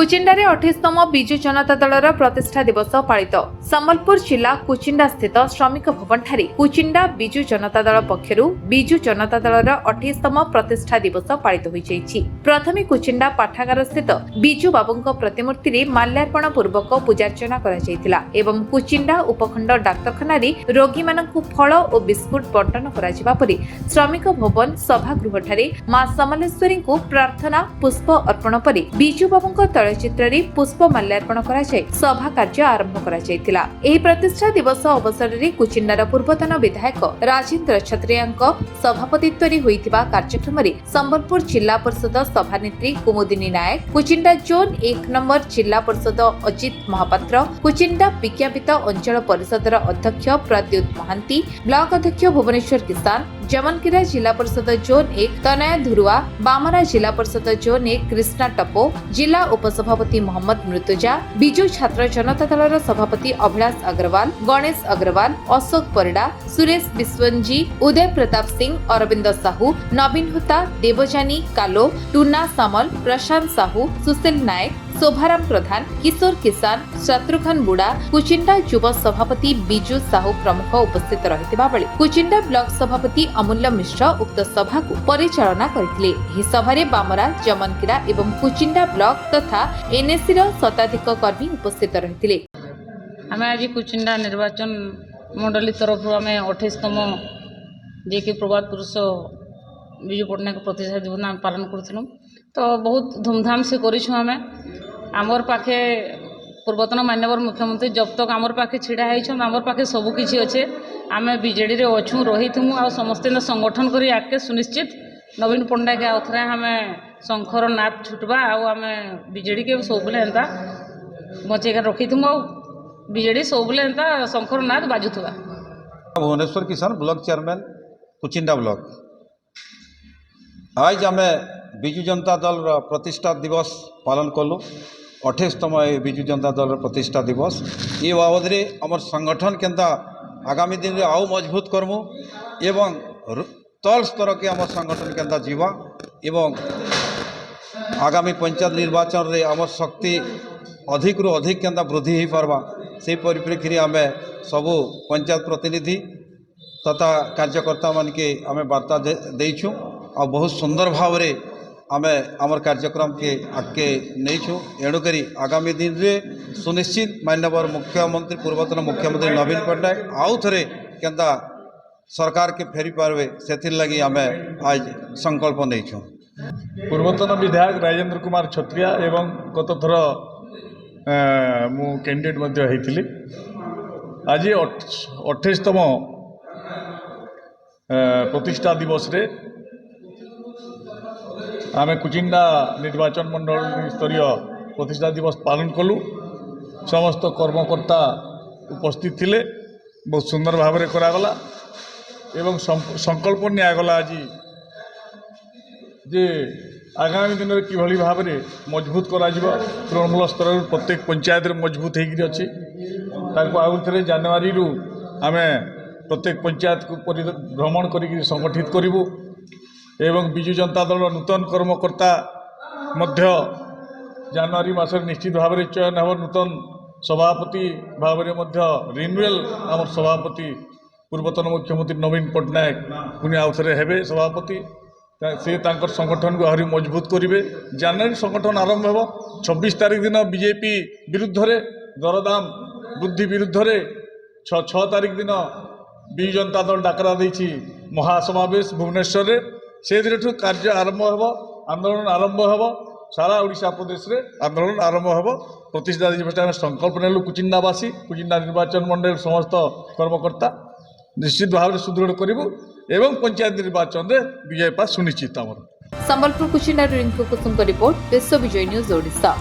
कुचिंडारे 28तम बिजु जनता दलर प्रतिष्ठा दिवस पालित सम्बलपुर जिला कुचिंडा स्थित श्रमिक भवन ठारे कुचिंडा बिजु जनता दल पक्षरु बिजु जनता दलर 28तम प्रतिष्ठा दिवस पालित होई जाईछि। प्रथमे कुचिंडा पाठागार स्थित बिजु बाबूंक प्रतिमूर्ति रे माल्यार्पण पूर्वक पूजार्चना करा जायतिला एवं कुचिंडा उपखंड डाक्तरखाना रे रोगी मानकु फल और बिस्कुट बंटन करा जिबा परे श्रमिक भवन सभागृह ठारे मां समलेश्वरी को प्रार्थना पुष्प अर्पण परे बिजु बाबूंक चलचित्र रे पुष्प माल्यार्पण करा जाय सभा कार्य आरंभ करा जायतिला। एही प्रतिष्ठा दिवस अवसर रे कुचिंडार पूर्वतन विधायक राजेंद्र छत्रियांक सभापतित्व रे होइतिबा कार्यक्रम रे संबलपुर जिला परिषद सभानेत्री कुमुदिनी नायक, कुचिंडा जोन 1 नंबर जिला परिषद अजित महापात्र, कुचिंडा विज्ञापित अंचल परिषदर अध्यक्ष प्रद्युत महांती, ब्लॉक अध्यक्ष भुवनेश्वर किसान, जमनकिरा जिला परिषद जोन 1 तनया धुरुआ, बामरा जिला परिषद जोन 1 कृष्णा टपो, जिला उपसभापति मोहम्मद मृतुजा, बिजु छात्र जनता दलर सभापति अभिलाष अग्रवाल, गणेश अग्रवाल, अशोक परिडा, सुरेश विश्वंजी, उदय प्रताप सिंह, अरविंद साहू, नवीन हुता, देवजानी कालो, टूना सामल, प्रशांत साहू, सुशील नायक, शोभाराम प्रधान, किशोर किसान, शत्रुघ्न बुड़ा, कुचिंडा युव सभापति बिजु साहू प्रमुख उपस्थित रहितिबा बेले कुचिंडा ब्लॉक सभापति अमूल्य मिश्र उक्त सभा को परिचालना करथिले। एही सभारे बामरा, जमनकिरा एवं कुचिंडा ब्लॉक तथा एनएससी रो शताधिक कर्मी उपस्थित रहितिले। आमे आज कुचिंडा निर्वाचन मंडली तरफ आमे 28तम जे कि प्रभात पुरुष बिजु पट्टनायक प्रतिष्ठा दिवस आम पालन करूँ तो बहुत धूमधाम से करूँ। आमे आमर पाखे पूर्वतन माननीय मुख्यमंत्री जब तक आमर पाखे छिड़ा है आमर पाखे सबू किसी अच्छे आम विजेडी रे अच्छू रही आ समस्त संगठन करी आके सुनिश्चित नवीन पट्टनायक आउ थे आम शंखर नाद छुटवा आम विजेडी के सब एंता बचेगा रखी विजेडी सब एंता शंखर नाद बाजुवा। भुवनेश्वर किसान ब्लॉक चेयरमैन कुचिंडा ब्लॉक आज आम बिजु जनता दल प्रतिष्ठा दिवस पालन कलु 28तम बिजु जनता दल प्रतिष्ठा दिवस ये बाबद आम संगठन केन्ता आगामी दिन में आउ मजबूत करमु एवं तल स्तर के आम संगठन केन्ता जीवा एवं आगामी पंचायत निर्वाचन रे आम शक्ति अधिक रु अधिक केन्ता वृद्धि हो पार्बा से परिप्रेक्षी आम सबू पंचायत प्रतिनिधि तथा कार्यकर्ता मान के आम वार्ता देइछु आ बहुत सुंदर भाव रे आमे आमर कार्यक्रम के आगे नहीं एणुकरी आगामी दिन रे सुनिश्चित माननीय मुख्यमंत्री पूर्वतन मुख्यमंत्री नवीन पट्टनायक आउ थे केन्ता सरकार के फेरी पार्वे से लगी आमे आज संकल्प नहीं। पूर्वतन विधायक राजेंद्र कुमार छत्रिया एवं गत थर मु कैंडिडेट मध्य होइथिली। आज 28तम प्रतिष्ठा दिवस रे आमे कुचिंडा निर्वाचन मंडल स्तरीय प्रतिष्ठा दिवस पालन कलु। समस्त कर्मकर्ता उपस्थित थिले, बहुत सुंदर भाव में करागला एवं संकल्प निगला आज जे आगामी दिन में किभली भाव में मजबूत करा तृणमूल स्तर प्रत्येक पंचायत मजबूत होगी अच्छी आउ थे जनवरी रु आम प्रत्येक पंचायत को भ्रमण कर संगठित करूँ एवं बिजु जनता दल नूतन कर्मकर्ता मध्य जनवरी मास निश्चित भाव में चयन हो। नूतन सभापति भाव में रिन्यूएल आम सभापति पूर्वतन मुख्यमंत्री नवीन पट्टनायक पुणी आउ थे हेबे सभापति से संगठन को आहरी मजबूत करेंगे। जनवरी संगठन आरंभ हो 26 तारीख दिन बीजेपी विरुद्ध रे दरदाम वृद्धि विरुद्ध रे 6 तारीख दिन बिजु जनता दल डाकरा देछि महासमावेश भुवनेश्वर रे से दिन कार्य आरंभ हो आंदोलन आरंभ हो सारा ओडिशा प्रदेश रे आंदोलन आरंभ हो। प्रतिष्ठा दिवस आम संकल्प नेलु कुचिंडावासी कुचिंडा निर्वाचन मंडल समस्त कर्मकर्ता निश्चित भाव में सुदृढ़ करूँ एवं पंचायत निर्वाचन रे विजय पा सुनिश्चित। संबलपुर कुचिंडा रिंकू कुसुम रिपोर्ट विश्व विजय न्यूज ओडिशा।